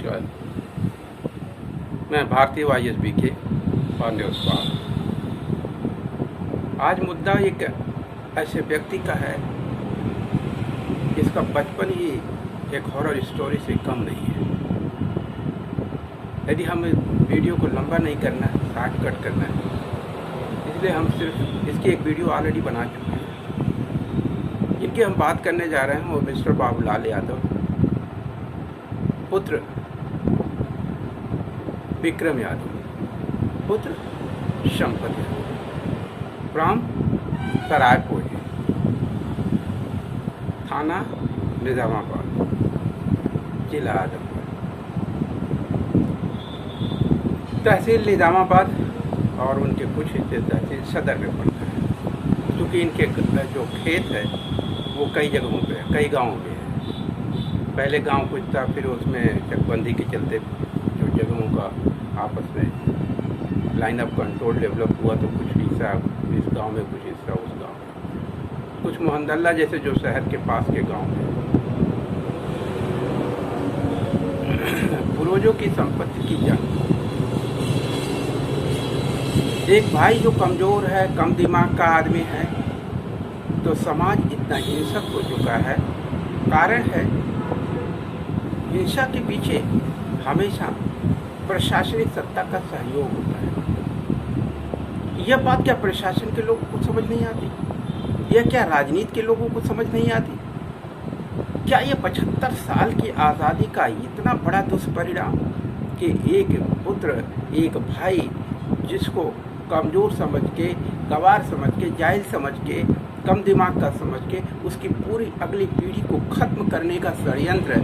नमस्कार। मैं भारतीय वाईएसबी के पांडेस्वाल। आज मुद्दा एक ऐसे व्यक्ति का है जिसका बचपन ही एक हॉरर स्टोरी से कम नहीं है। यदि हम वीडियो को लंबा नहीं करना, शॉर्टकट करना है, इसलिए हम सिर्फ इसकी एक वीडियो ऑलरेडी बना चुके हैं। जिनकी हम बात करने जा रहे हैं वो मिस्टर बाबूलाल यादव, पुत्र विक्रम यादव, पुत्र संपत यादव, फ्रॉम सरायपुर, थाना निजामाबाद, जिला आजमगढ़, तहसील निजामाबाद और उनके कुछ हिस्से तहसील सदर में पड़ता है। क्योंकि इनके जो खेत है वो कई जगहों पे है, कई गाँवों में है। पहले गांव कुछ था, फिर उसमें चकबंदी के चलते जो जगहों का आपस में लाइन ऑफ कंट्रोल डेवलप हुआ, तो कुछ हिस्सा इस गांव में, कुछ हिस्सा उस गांव में, कुछ मोहनदल्ला जैसे जो शहर के पास के गांव में। पूर्वजों की संपत्ति की जंग। एक भाई जो कमज़ोर है, कम दिमाग का आदमी है, तो समाज इतना हिंसक हो चुका है। कारण है, हिंसा के पीछे हमेशा प्रशासनिक सत्ता का सहयोग होता है। यह बात क्या प्रशासन के लोगों को समझ नहीं आती? यह क्या राजनीति के लोगों को समझ नहीं आती? क्या ये 75 साल की आज़ादी का इतना बड़ा दुष्परिणाम कि एक पुत्र, एक भाई जिसको कमज़ोर समझ के, गंवार समझ के, जाहिल समझ के, कम दिमाग का समझ के उसकी पूरी अगली पीढ़ी को खत्म करने का षड्यंत्र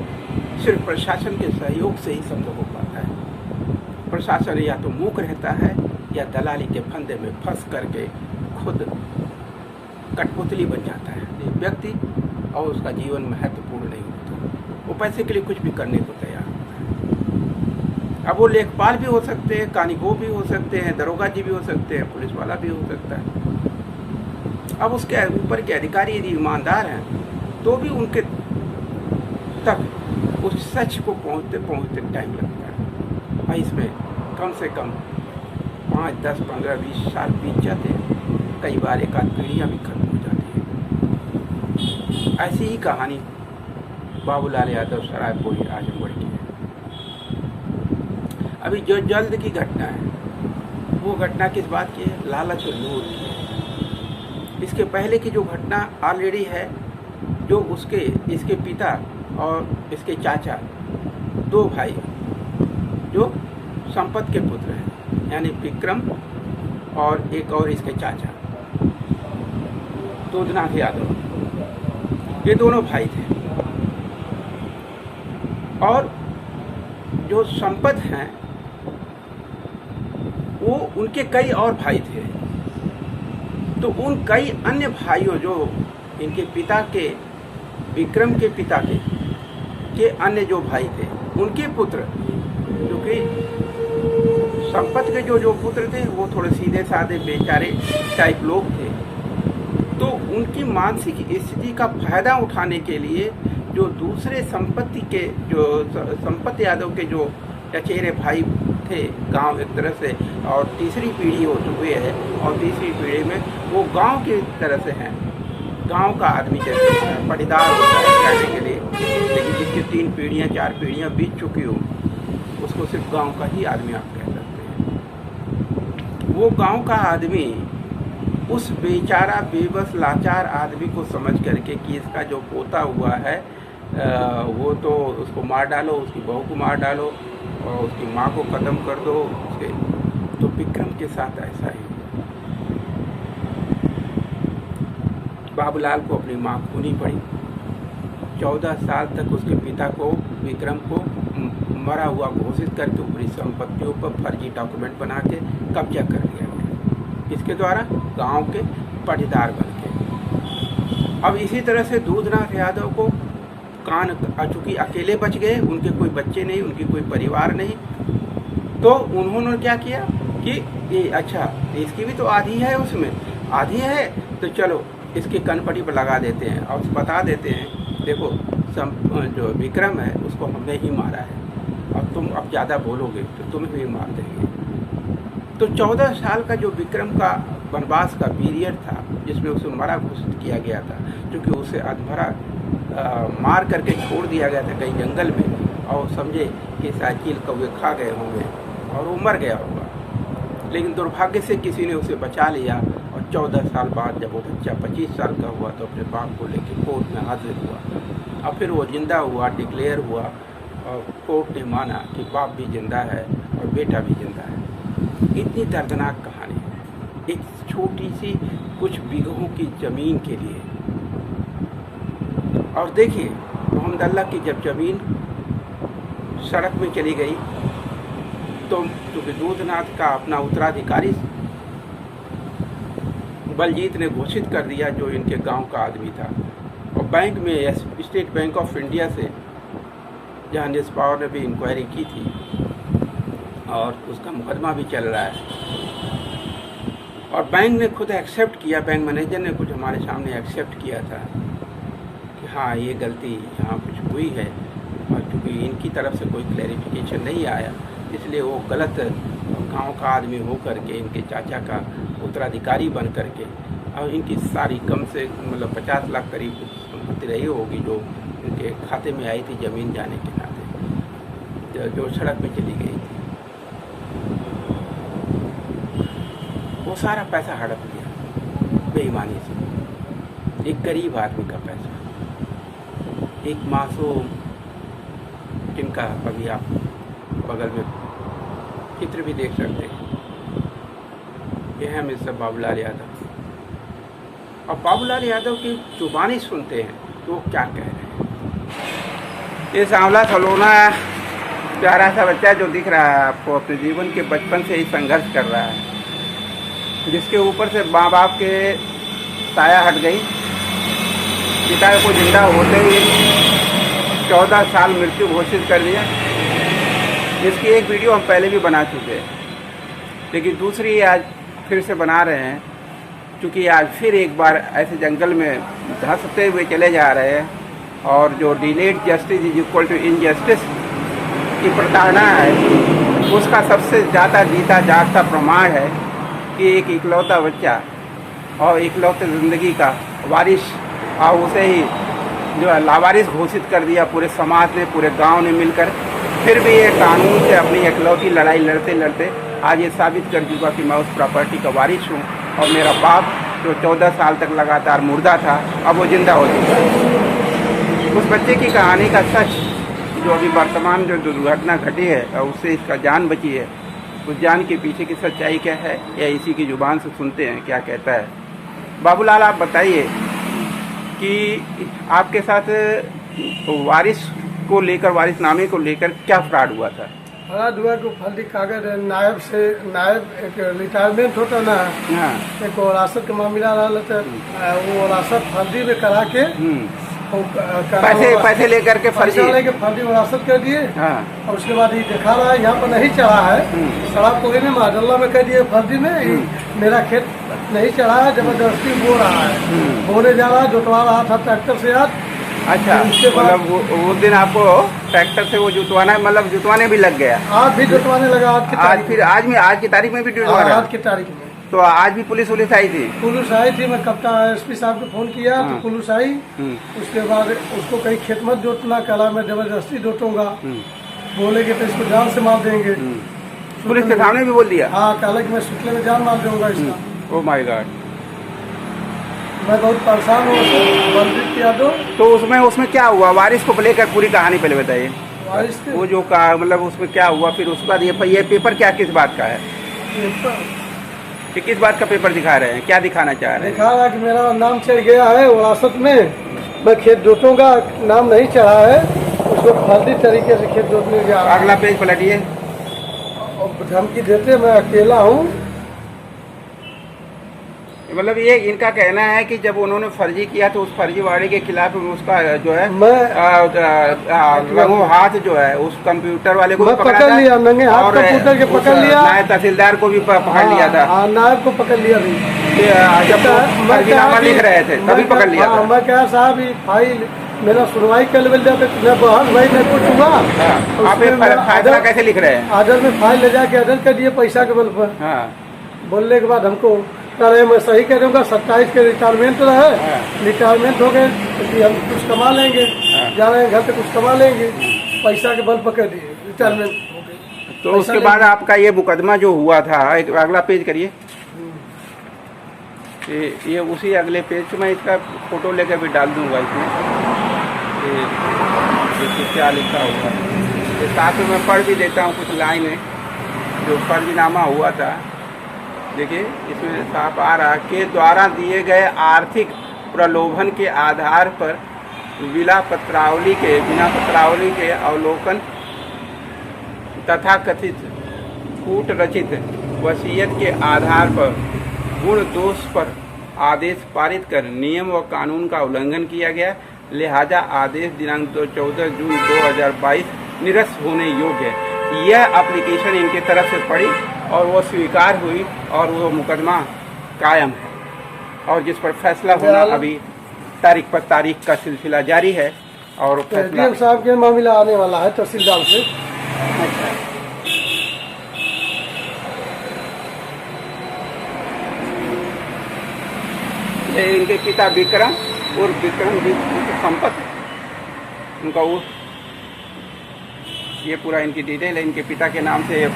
सिर्फ प्रशासन के सहयोग से ही संभव हो पाता है। प्रशासन या तो मूक रहता है या दलाली के फंदे में फंस करके खुद कठपुतली बन जाता है व्यक्ति, और उसका जीवन महत्वपूर्ण नहीं होता। वो पैसे के लिए कुछ भी करने को तैयार होता है। अब वो लेखपाल भी हो सकते हैं, कानीगो भी हो सकते हैं, दरोगा जी भी हो सकते हैं, पुलिस वाला भी हो सकता है। अब उसके ऊपर के अधिकारी यदि ईमानदार हैं तो भी उनके तक उस सच को पहुंचते पहुंचते टाइम लगता है। और इसमें कम से कम 5, 10, 15, 20 साल बीत जाते हैं। कई बार एक आध पीढ़ियाँ भी खत्म हो जाती है। ऐसी ही कहानी बाबूलाल यादव सरायपुर आजमगढ़ की है। अभी जो जल्द की घटना है वो घटना किस बात की है? लालच और लूट की है। इसके पहले की जो घटना ऑलरेडी है, जो इसके पिता और इसके चाचा, 2 भाई जो संपत के पुत्र हैं, यानी विक्रम और एक और इसके चाचा दूधनाथ यादव, ये दोनों भाई थे। और जो संपत हैं वो उनके कई और भाई थे। तो उन कई अन्य भाइयों जो इनके पिता के, विक्रम के पिता के अन्य जो भाई थे, उनके पुत्र, जो कि संपत के जो पुत्र थे वो थोड़े सीधे साधे बेचारे टाइप लोग थे। तो उनकी मानसिक स्थिति का फायदा उठाने के लिए जो दूसरे संपत यादव के जो चचेरे भाई थे गांव एक तरह से, और तीसरी पीढ़ी हो चुकी है, और तीसरी पीढ़ी में वो गांव की तरह से हैं, गांव का आदमी जैसे पटीदार होता है कहने के लिए, लेकिन जिसकी 3 पीढ़ियाँ 4 पीढ़ियाँ बीत चुकी हो उसको सिर्फ गांव का ही आदमी आप कह सकते हैं। वो गांव का आदमी उस बेचारा बेबस लाचार आदमी को समझ करके कि इसका जो पोता हुआ है वो तो उसको मार डालो, उसकी बहू को मार डालो और उसकी माँ को ख़त्म कर दो उसके। तो विक्रम के साथ ऐसा ही हुआ। बाबूलाल को अपनी माँ खोनी पड़ी। 14 साल तक उसके पिता को, विक्रम को, मरा हुआ घोषित करके पूरी संपत्तियों पर फर्जी डॉक्यूमेंट बना के कब्जा कर लिया गया। इसके द्वारा गांव के पटीदार बन गए। अब इसी तरह से दूधनाथ यादव को चूँकि अकेले बच गए, उनके कोई बच्चे नहीं, उनकी कोई परिवार नहीं, तो उन्होंने क्या किया कि ये अच्छा इसकी भी तो आधी है, उसमें आधी है, तो चलो इसकी कनपटी पर लगा देते हैं और बता देते हैं देखो जो विक्रम है उसको हमने ही मारा है और तुम अब ज़्यादा बोलोगे तो तुम्हें भी मार देंगे। तो 14 साल का जो विक्रम का वनवास का पीरियड था, जिसमें उसे मरा घोषित किया गया था, क्योंकि उसे अधमरा मार करके छोड़ दिया गया था कहीं जंगल में, और समझे कि साइकिल कौवे खा गए होंगे और वो मर गया होगा। लेकिन दुर्भाग्य से किसी ने उसे बचा लिया, और 14 साल बाद जब वो बच्चा 25 साल का हुआ तो अपने बाप को लेकर कोर्ट में हाजिर हुआ। और फिर वो जिंदा हुआ, डिक्लेयर हुआ, और कोर्ट ने माना कि बाप भी जिंदा है और बेटा भी जिंदा है। इतनी दर्दनाक कहानी है, एक छोटी सी कुछ बीघों की ज़मीन के लिए। और देखिए, मोहम्मद अल्लाह की जब ज़मीन सड़क में चली गई तो क्योंकि दूधनाथ का अपना उत्तराधिकारी बलजीत ने घोषित कर दिया, जो इनके गांव का आदमी था। और बैंक में स्टेट बैंक ऑफ इंडिया से जहाँ नीरज पवार ने भी इंक्वायरी की थी और उसका मुकदमा भी चल रहा है, और बैंक ने खुद एक्सेप्ट किया, बैंक मैनेजर ने कुछ हमारे सामने एक्सेप्ट किया था कि हाँ ये गलती यहाँ कुछ हुई है। और चूँकि इनकी तरफ से कोई क्लैरिफिकेशन नहीं आया, इसलिए वो गलत गांव का आदमी हो करके इनके चाचा का उत्तराधिकारी बन करके, और इनकी सारी कम से मतलब 50 लाख करीब संपत्ति रही होगी जो इनके खाते में आई थी ज़मीन जाने के नाते, जो सड़क पे चली गई थी, वो सारा पैसा हड़प लिया बेईमानी से। एक गरीब आदमी का पैसा, एक मासूम जिनका अभी आप बगल में चित्र भी देख सकते हैं, यह है मिस्टर बाबूलाल यादव। और बाबूलाल यादव की जुबानी सुनते हैं तो वो क्या कह रहे हैं। ये सांवला सलोना प्यारा सा बच्चा जो दिख रहा है आपको, अपने जीवन के बचपन से ही संघर्ष कर रहा है, जिसके ऊपर से माँ बाप के साया हट गई, पिता को जिंदा होते ही 14 साल मृत्यु घोषित कर दिया। इसकी एक वीडियो हम पहले भी बना चुके हैं, लेकिन दूसरी आज फिर से बना रहे हैं, क्योंकि आज फिर एक बार ऐसे जंगल में धंसते हुए चले जा रहे हैं। और जो delayed justice is equal to injustice की प्रताड़ना है, उसका सबसे ज़्यादा जीता जागता प्रमाण है कि एक इकलौता बच्चा और इकलौते ज़िंदगी का वारिस, और उसे ही जो है लावारिस घोषित कर दिया पूरे समाज ने, पूरे गांव ने मिलकर। फिर भी ये कानून से अपनी इकलौती लड़ाई लड़ते लड़ते आज ये साबित कर चुका कि मैं उस प्रॉपर्टी का वारिस हूँ, और मेरा बाप जो 14 साल तक लगातार मुर्दा था, अब वो जिंदा हो चुका है। उस बच्चे की कहानी का सच, जो अभी वर्तमान जो दुर्घटना घटी है और उससे इसका जान बची है, उस जान के पीछे की सच्चाई क्या है, या इसी की जुबान से सुनते हैं क्या कहता है। बाबूलाल, आप बताइए कि आपके साथ वारिस को लेकर, वारिसनामे को लेकर क्या फ्रॉड हुआ था? फ्रॉड हुआ तो फर्जी कागज नायब से, नायब एक रिटायरमेंट होता ना, एक वरासत का मामला रहा था, वो वरासत फर्जी में करा के पैसे लेकर के फर्जी वरासत कर दिए। और उसके बाद ये दिखा रहा है यहाँ पर नहीं चढ़ा है, सड़क कोई ने माजल्ला में कह दिए फर्जी में, मेरा खेत नहीं चढ़ा है, जबरदस्ती बो रहा है, बोने जा रहा है, जुतवा रहा था ट्रैक्टर से आज। अच्छा, मतलब वो दिन आपको ट्रैक्टर से वो जुतवाना, मतलब जुतवाने भी लग गया? आज भी जुतवाने लगा, आज की तारीख, फिर आज की तारीख में भी जुतवा रहा? आज की तारीख में। तो आज भी पुलिस आई थी? पुलिस आई थी, मैं कप्तान एसपी साहब को फोन किया तो पुलिस आई। उसके बाद उसको कहीं खेत मत जोतना, कला मैं जबरदस्ती जोतूंगा, बोलेगे तो इसको जान से मार देंगे। पुलिस के सामने भी बोल दिया? हाँ, कहा कि मैं शुक्ले में जान मार दूंगा इसका। ओह माय गॉड, मैं बहुत परेशान हूँ बलजीत यादव। तो उसमें क्या हुआ? वारिस को लेकर पूरी कहानी पहले बताइए। वारिस के वो जो का मतलब उसमें क्या हुआ, फिर उसके बाद ये पेपर क्या किस बात का है? किस बात का पेपर दिखा रहे हैं, क्या दिखाना चाह रहे हैं? दिखा रहा है कि मेरा नाम चढ़ गया है वरासत में, मैं खेत जोतूंगा, नाम नहीं चढ़ा है, उसको फर्जी तरीके से खेत जोतने जा रहा है। अगला पेज पलटिए। धमकी देते मैं अकेला हूँ। मतलब ये इनका कहना है कि जब उन्होंने फर्जी किया तो उस फर्जीवाड़े के खिलाफ उसका जो है लघु हाथ जो है उस कंप्यूटर वाले को पकड़ लिया, नंगे हाथ कंप्यूटर के पकड़ लिया, नायब तहसीलदार को भी पकड़ लिया था। नायब को पकड़ लिया भी, जब फर्जीनामा लिख रहे थे तभी पकड़ लिया था। मैं क्या साहब फाइल मेरा सुनवाई कर लेवल जाते न बहस भाई न कुछ हुआ। हाँ। आप ये उसमें मेरा फैसला कैसे लिख रहे हैं? आर्डर में फाइल ले जाके आर्डर कर दिए पैसा के बल पर। हाँ। बोलने के बाद हमको कह रहे मैं सही कह दूंगा 27 के रिटायरमेंट रहे। हाँ। रिटायरमेंट हो गए क्योंकि हम कुछ कमा लेंगे। हाँ। जा रहे हैं घर पे कुछ कमा लेंगे, पैसा के बल पकड़ दिए, रिटायरमेंट हो गए। तो उसके बाद आपका ये मुकदमा जो हुआ था, एक अगला पेज करिए। ये उसी अगले पेज पे मैं इसका फोटो लेकर भी डाल दूंगा इसमें। ये देखिए क्या लिखा हुआ है, ये साथ में मैं पढ़ भी देता हूँ कुछ लाइनें जो फर्जीनामा हुआ था। देखिए इसमें साफ आ रहा के द्वारा दिए गए आर्थिक प्रलोभन के आधार पर बिना पत्रावली के अवलोकन तथा कथित कूट रचित वसीयत के आधार पर गुण दोष पर आदेश पारित कर नियम व कानून का उल्लंघन किया गया, लिहाजा आदेश दिनांक 14 जून 2022 निरस्त होने योग्य है। यह एप्लीकेशन इनके तरफ से पड़ी और वो स्वीकार हुई और वो मुकदमा कायम है और जिस पर फैसला होना अभी तारीख पर तारीख का सिलसिला जारी है। और फैसला एडीएम साहब के मामला आने वाला है तहसीलदार से। अच्छा। ये इनके पिता विक्रम और विक्रम जी संपत उनका वो ये पूरा इनकी डिटेल है। इनके पिता के नाम से ये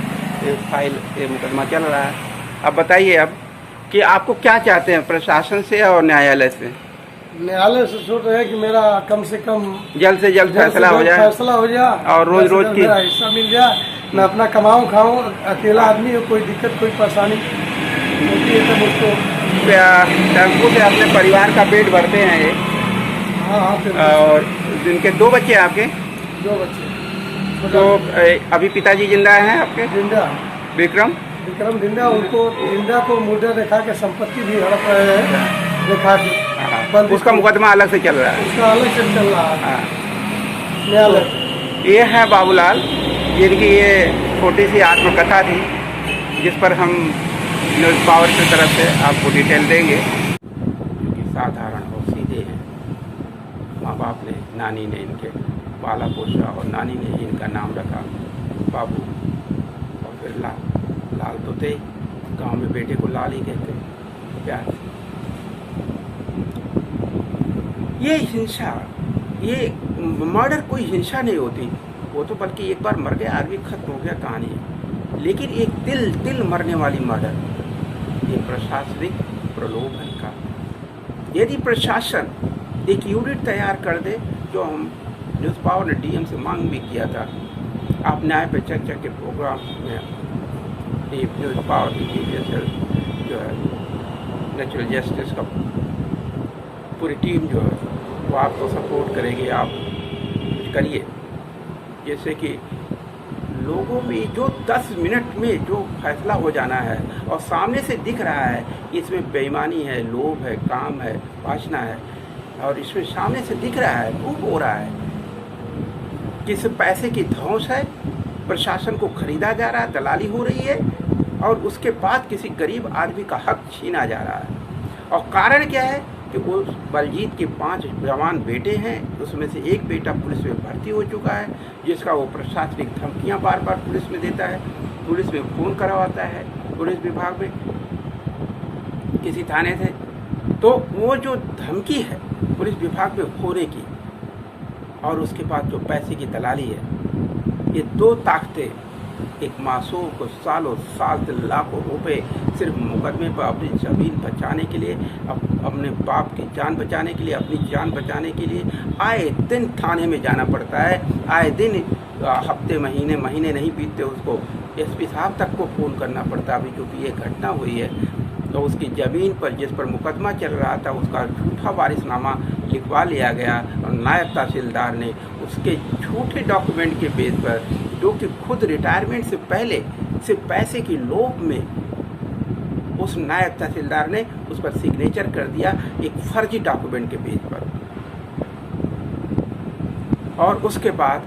फाइल ये मुकदमा चल रहा है। अब बताइए अब कि आपको क्या चाहते हैं प्रशासन से और न्यायालय से? न्यायालय से सोच रहे हैं कि मेरा कम से कम जल्द से जल्द फैसला हो जाए और रोज रोज की हिस्सा मिल जाए। मैं अपना कमाऊँ खाऊँ, अकेला आदमी हो, कोई दिक्कत कोई परेशानी होती है तो मुझको टेम्पो से अपने परिवार का पेट भरते हैं ये। हाँ। और जिनके 2 बच्चे हैं आपके? 2 बच्चे। तो अभी पिताजी जिंदा हैं आपके? जिंदा। विक्रम जिंदा। उनको जिंदा को मुर्दा दिखा के संपत्ति भी हड़प रहे हैं दिखा के। उसका मुकदमा अलग से चल रहा है। उसका अलग से चल रहा है न्यायालय। ये है बाबूलाल जिनकी ये छोटी सी आत्मकथा थी जिस पर हम न्यूज़ पावर की तरफ से आपको डिटेल देंगे। क्योंकि साधारण और सीधे हैं। माँ बाप ने, नानी ने इनके पाला पोसा और नानी ने इनका नाम रखा बाबू और फिर लाल। लाल तो थे, गांव में बेटे को लाल ही कहते प्यार से। ये हिंसा, ये मर्डर कोई हिंसा नहीं होती, वो तो बल्कि एक बार मर गया आदमी, खत्म हो गया कहानी है। लेकिन एक दिल मरने वाली मर्डर, ये प्रशासनिक प्रलोभन का। यदि प्रशासन एक यूनिट तैयार कर दे, जो हम न्यूज़ पावर ने डीएम से मांग भी किया था, आप न्याय पे चर्चा के प्रोग्राम में न्यूज़ पावर की जो है नेचुरल जस्टिस का पूरी टीम जो है वो आपको सपोर्ट करेगी। आप कुछ करिए जैसे कि लोगों में जो 10 मिनट में जो फैसला हो जाना है और सामने से दिख रहा है इसमें बेईमानी है, लोभ है, काम है, वासना है और इसमें सामने से दिख रहा है, प्रूफ हो रहा है कि इस पैसे की धौंस है, प्रशासन को खरीदा जा रहा है, दलाली हो रही है और उसके बाद किसी गरीब आदमी का हक छीना जा रहा है। और कारण क्या है कि वो बलजीत के 5 जवान बेटे हैं, उसमें से एक बेटा पुलिस में भर्ती हो चुका है जिसका वो प्रशासनिक धमकियां बार बार पुलिस में देता है, पुलिस में फ़ोन करवाता है, पुलिस विभाग में किसी थाने से। तो वो जो धमकी है पुलिस विभाग में होने की और उसके बाद जो पैसे की दलाली है, ये 2 ताकतें एक मासूम को सालों साल से लाखों रुपए सिर्फ मुकदमे पर अपनी ज़मीन बचाने के लिए, अपने बाप की जान बचाने के लिए, अपनी जान बचाने के लिए आए दिन थाने में जाना पड़ता है। आए दिन हफ्ते महीने नहीं बीतते उसको एसपी साहब तक को फ़ोन करना पड़ता। अभी क्योंकि ये घटना हुई है तो उसकी ज़मीन पर जिस पर मुकदमा चल रहा था उसका झूठा वारिसनामा लिखवा लिया गया और नायब तहसीलदार ने उसके झूठे डॉक्यूमेंट के बेस पर, जो कि खुद रिटायरमेंट से पहले सिर्फ पैसे की लोभ में उस नायब तहसीलदार ने उस पर सिग्नेचर कर दिया एक फर्जी डॉक्यूमेंट के बेस पर। और उसके बाद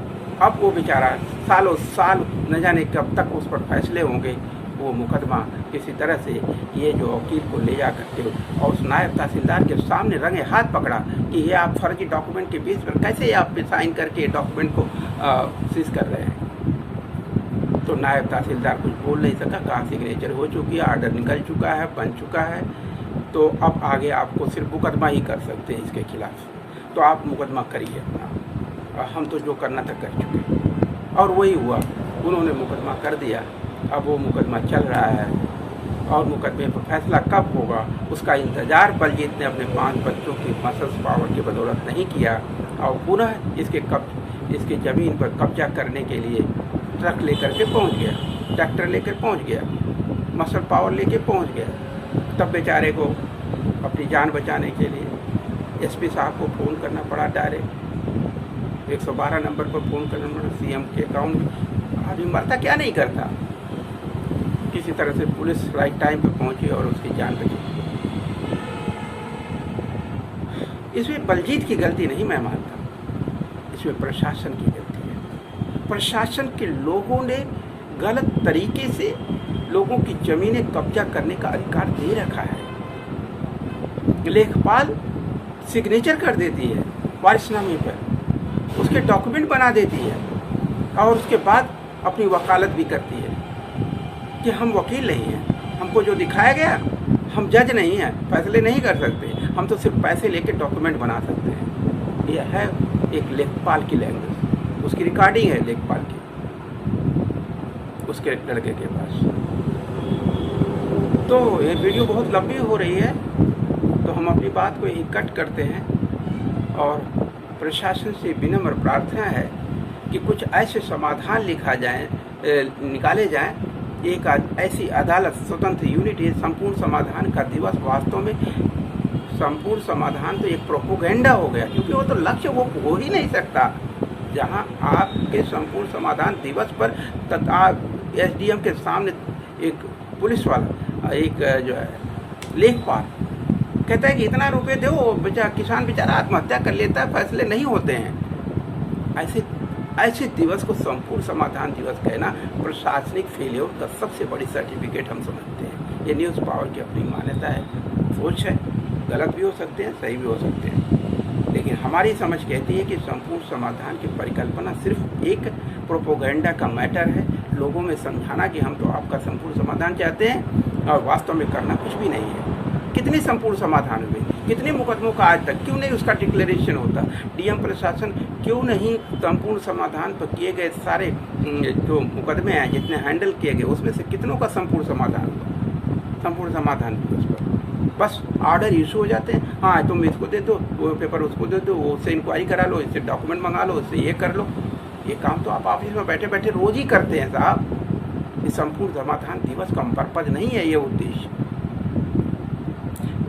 अब वो बेचारा सालों साल न जाने कब तक उस पर फैसले होंगे वो मुकदमा किसी तरह से ये जो वकील को ले जा करके और उस नायब तहसीलदार के सामने रंगे हाथ पकड़ा कि ये आप फर्जी डॉक्यूमेंट के बेस पर कैसे आप साइन करके डॉक्यूमेंट को सीज कर रहे हैं। तो नायब तहसीलदार कुछ बोल नहीं सका, कहाँ सिग्नेचर हो चुकी है, आर्डर निकल चुका है, बन चुका है, तो अब आगे आपको सिर्फ मुकदमा ही कर सकते हैं इसके खिलाफ, तो आप मुकदमा करिए अपना, हम तो जो करना था कर चुके। और वही हुआ, उन्होंने मुकदमा कर दिया। अब वो मुकदमा चल रहा है और मुकदमे पर फैसला कब होगा उसका इंतज़ार बलजीत ने अपने 5 बच्चों की मसल्स पावर की बदौलत नहीं किया और पुनः इसके ज़मीन पर कब्जा करने के लिए ट्रक लेकर के पहुंच गया, ट्रैक्टर लेकर पहुंच गया, मसल पावर लेके पहुंच गया। तब बेचारे को अपनी जान बचाने के लिए एसपी साहब को फ़ोन करना पड़ा, डायरेक्ट 112 नंबर पर फ़ोन करना पड़ा। सीएम के अकाउंट में आदमी मरता क्या नहीं करता, किसी तरह से पुलिस राइट टाइम पे पहुंची और उसकी जान बची। इसमें बलजीत की गलती नहीं मैं मानता, इसमें प्रशासन की गलती है। प्रशासन के लोगों ने गलत तरीके से लोगों की ज़मीनें कब्जा करने का अधिकार दे रखा है। लेखपाल सिग्नेचर कर देती है वारिसनामे पर, उसके डॉक्यूमेंट बना देती है और उसके बाद अपनी वकालत भी करती है कि हम वकील नहीं हैं, हमको जो दिखाया गया, हम जज नहीं हैं, फैसले नहीं कर सकते, हम तो सिर्फ पैसे लेके डॉक्यूमेंट बना सकते हैं। यह है एक लेखपाल की लैंग्वेज, उसकी रिकॉर्डिंग है लेखपाल की उसके लड़के के पास। तो ये वीडियो बहुत लंबी हो रही है, तो हम अपनी बात को यहीं कट करते हैं और प्रशासन से विनम्र प्रार्थना है कि कुछ ऐसे समाधान निकाले जाएं, एक ऐसी अदालत स्वतंत्र यूनिट है। संपूर्ण समाधान का दिवस वास्तव में संपूर्ण समाधान तो एक प्रोपोगेंडा हो गया, क्योंकि वो तो लक्ष्य वो हो ही नहीं सकता। जहां आपके संपूर्ण समाधान दिवस पर तथा एसडीएम के सामने एक पुलिस वाला, एक जो है लेखपाल कहता है कि इतना रुपए दो, किसान बेचारा आत्महत्या कर लेता है, फैसले नहीं होते हैं। ऐसे दिवस को संपूर्ण समाधान दिवस कहना प्रशासनिक फेलियर का सबसे बड़ी सर्टिफिकेट हम समझते हैं। ये न्यूज़ पावर की अपनी मान्यता है, सोच है, गलत भी हो सकते हैं, सही भी हो सकते हैं, लेकिन हमारी समझ कहती है कि संपूर्ण समाधान की परिकल्पना सिर्फ एक प्रोपोगेंडा का मैटर है, लोगों में समझाना कि हम तो आपका संपूर्ण समाधान चाहते हैं और वास्तव में करना कुछ भी नहीं है। कितने संपूर्ण समाधान हुए, कितने मुकदमों का आज तक क्यों नहीं उसका डिक्लेरेशन होता? डीएम प्रशासन क्यों नहीं संपूर्ण समाधान पर किए गए सारे जो मुकदमे हैं जितने हैंडल किए गए उसमें से कितनों का संपूर्ण समाधान हुआ? संपूर्ण समाधान उस पर बस ऑर्डर इशू हो जाते हैं, हाँ तुम इसको दे दो, वो पेपर उसको दे दो, उससे इंक्वायरी करा लो, इससे डॉक्यूमेंट मंगा लो, इससे ये कर लो। ये काम तो आप ऑफिस में बैठे बैठे रोज ही करते हैं साहब। ये संपूर्ण समाधान दिवस का पर्पज नहीं है, ये उद्देश्य।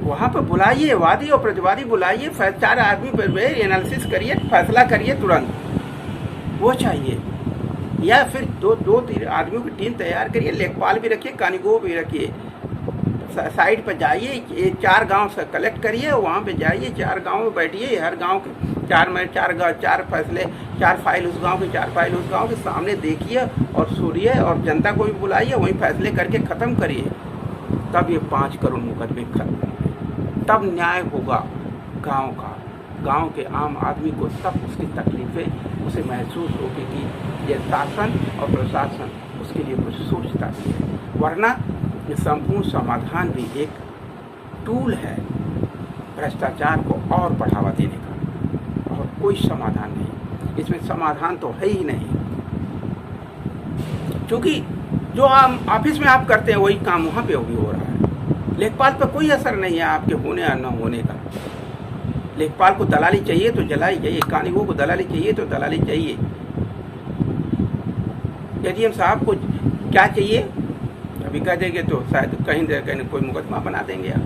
वहाँ पर बुलाइए, वादी और प्रतिवादी बुलाइए, 4 आदमी पर एनालिसिस करिए, फैसला करिए तुरंत, वो चाहिए। या फिर दो 3 आदमियों की टीम तैयार करिए, लेखपाल भी रखिए, कानूगो भी रखिए, साइड पर जाइए, 4 गांव से कलेक्ट करिए, वहाँ पे जाइए, 4 गांव में बैठिए, हर गांव के 4 फैसले, 4 फाइल उस गांव की, 4 फाइल उस गांव के सामने देखिए और सुनिए और जनता को भी बुलाइए, वहीं फैसले करके ख़त्म करिए। तब ये 5 करोड़ मुकदमे खत्म, तब न्याय होगा गांव का, गांव के आम आदमी को तब उसकी तकलीफ़ें उसे महसूस होगी कि ये शासन और प्रशासन उसके लिए कुछ सोचता भी है। वरना ये संपूर्ण समाधान भी एक टूल है भ्रष्टाचार को और बढ़ावा देने का, और कोई समाधान नहीं। इसमें समाधान तो है ही नहीं, क्योंकि जो आप ऑफिस में आप करते हैं वही काम वहाँ पे भी हो रहा है। लेखपाल पर कोई असर नहीं है आपके होने या न होने का। लेखपाल को दलाली चाहिए तो जलाई चाहिए, कानूनगो को दलाली चाहिए तो दलाली चाहिए, एडीएम साहब को क्या चाहिए अभी कह देंगे तो शायद कहीं कोई मुकदमा बना देंगे आप।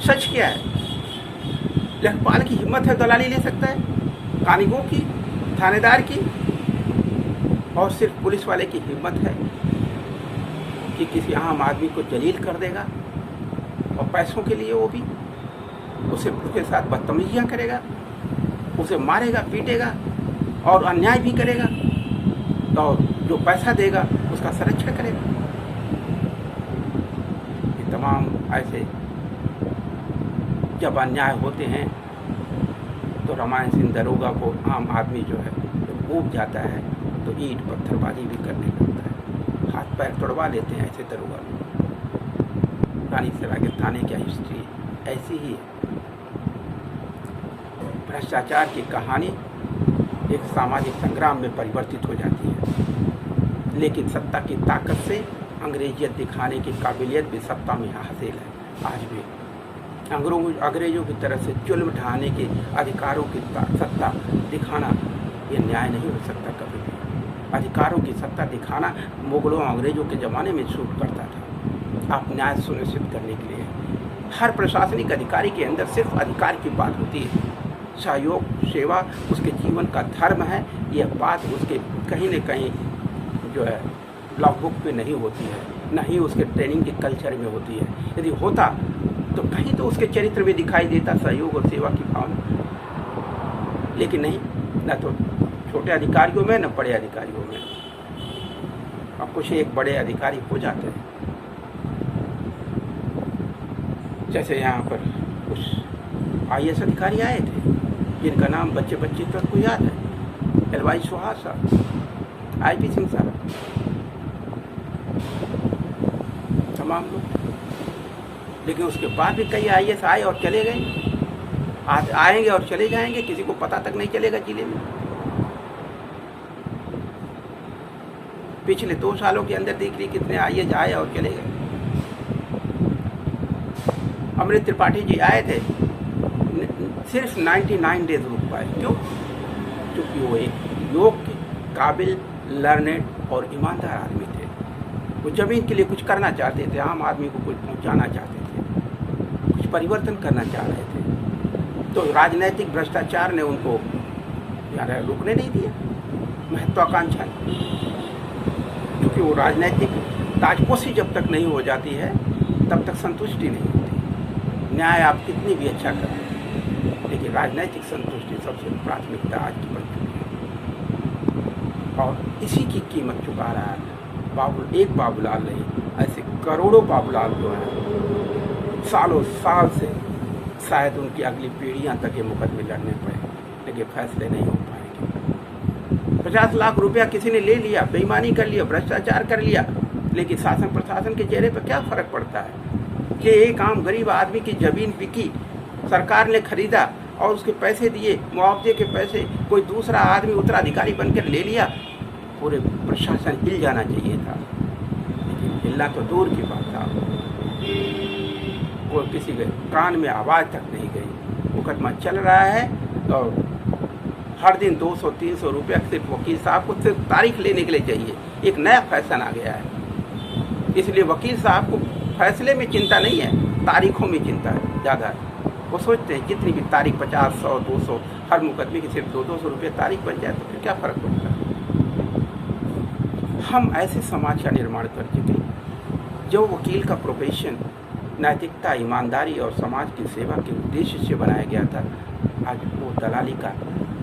सच क्या है? लेखपाल की हिम्मत है दलाली ले सकता है, कानूनगो की, थानेदार की, और सिर्फ पुलिस वाले की हिम्मत है कि किसी आम आदमी को जलील कर देगा और पैसों के लिए वो भी उसके साथ बदतमीजियाँ करेगा, उसे मारेगा, पीटेगा और अन्याय भी करेगा, और जो पैसा देगा उसका संरक्षण करेगा। ऐसे जब अन्याय होते हैं तो रामायण सिंह दरोगा को आम आदमी जो है जब ऊब जाता है तो ईंट पत्थरबाजी भी करने लगता है, हाथ पैर तोड़वा लेते हैं ऐसे दरोगा लोग। रानी सरा के थाने की हिस्ट्री ऐसी ही है। भ्रष्टाचार की कहानी एक सामाजिक संग्राम में परिवर्तित हो जाती है, लेकिन सत्ता की ताकत से अंग्रेजियत दिखाने की काबिलियत भी सत्ता में हासिल है। आज भी अंग्रेजों की तरह से जुल्म ढाने के अधिकारों की सत्ता दिखाना ये न्याय नहीं हो सकता कभी भी। अधिकारों की सत्ता दिखाना मुगलों अंग्रेजों के ज़माने में सूट करता था। आप न्याय सुनिश्चित करने के लिए हर प्रशासनिक अधिकारी के अंदर सिर्फ अधिकार की बात होती है। सहयोग सेवा उसके जीवन का धर्म है, यह बात उसके कहीं न कहीं जो है लॉग बुक में नहीं होती है, न ही उसके ट्रेनिंग के कल्चर में होती है। यदि होता तो कहीं तो उसके चरित्र में दिखाई देता सहयोग और सेवा की भावना, लेकिन नहीं, न तो छोटे अधिकारियों में न बड़े अधिकारियों में। अब कुछ एक बड़े अधिकारी हो जाते हैं, जैसे यहाँ पर कुछ IAS अधिकारी आए थे जिनका नाम बच्चे तक को याद है, LY सुहास साहब, IP सिंह साहब, तमाम लोग। लेकिन उसके बाद भी कई IAS आए और चले गए, आएंगे और चले जाएंगे, किसी को पता तक नहीं चलेगा जिले में। पिछले 2 सालों के अंदर देख ली कितने IAS आए और चले गए। अमृत त्रिपाठी जी आए थे, सिर्फ 99 डेज रुक पाए। क्यों? क्योंकि वो एक योग्य, काबिल, लर्नेड और ईमानदार आदमी थे। वो जमीन के लिए कुछ करना चाहते थे, आम आदमी को कुछ पहुंचाना चाहते थे, कुछ परिवर्तन करना चाह रहे थे। तो राजनैतिक भ्रष्टाचार ने उनको यार रुकने नहीं दिया, महत्वाकांक्षा ने। क्योंकि वो राजनैतिक ताजपोशी जब तक नहीं हो जाती है तब तक संतुष्टि नहीं होती। न्याय आप कितनी भी अच्छा करें, लेकिन राजनैतिक संतुष्टि सबसे प्राथमिकता आज की बन चुकी है और इसी की कीमत चुका रहा है। एक बाबूलाल नहीं, ऐसे करोड़ों बाबूलाल जो हैं सालों साल से शायद उनकी अगली पीढ़ियां तक ये मुकदमे लड़ने पड़े, लेकिन फैसले नहीं हो पाएंगे। 50 लाख रुपया किसी ने ले लिया, बेईमानी कर लिया, भ्रष्टाचार कर लिया, लेकिन शासन प्रशासन के चेहरे पर क्या फर्क पड़ता है कि एक आम गरीब आदमी की जमीन बिकी, सरकार ने खरीदा और उसके पैसे दिए, मुआवजे के पैसे कोई दूसरा आदमी उत्तराधिकारी बनकर ले लिया। पूरे प्रशासन हिल जाना चाहिए था, लेकिन हिलना तो दूर की बात था, कोई किसी के कान में आवाज़ तक नहीं गई। मुकदमा चल रहा है और हर दिन 200-300 रुपया सिर्फ वकील साहब को सिर्फ तारीख लेने के लिए चाहिए। एक नया फैशन आ गया है, इसलिए वकील साहब को फैसले में चिंता नहीं है, तारीखों में चिंता है ज़्यादा है। वो सोचते हैं जितनी भी तारीख 50, 100, 200 हर मुकदमे की सिर्फ 200 रुपये तारीख बन जाए तो फिर क्या फ़र्क पड़ता है। हम ऐसे समाज का निर्माण कर चुके जो वकील का प्रोफेशन नैतिकता, ईमानदारी और समाज की सेवा के उद्देश्य से बनाया गया था, आज वो दलाली का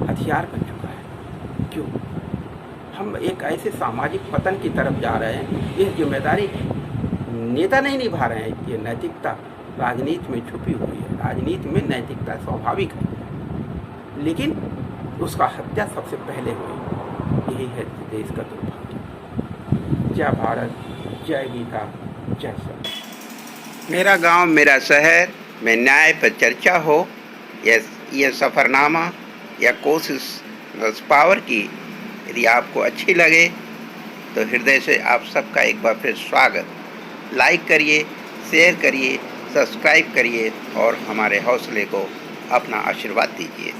हथियार बन चुका है। क्यों? हम एक ऐसे सामाजिक पतन की तरफ जा रहे हैं। ये जिम्मेदारी नेता नहीं निभा रहे हैं, ये नैतिकता राजनीति में छुपी हुई है। राजनीति में नैतिकता स्वाभाविक है, लेकिन उसका हत्या सबसे पहले हुई। यही है देश का दुर्भाग्य। जय भारत, जय गीता, जय सर। मेरा गांव मेरा शहर में न्याय पर चर्चा हो, यह सफ़रनामा या कोशिश पावर की यदि आपको अच्छी लगे तो हृदय से आप सबका एक बार फिर स्वागत। लाइक करिए, शेयर करिए, सब्सक्राइब करिए और हमारे हौसले को अपना आशीर्वाद दीजिए।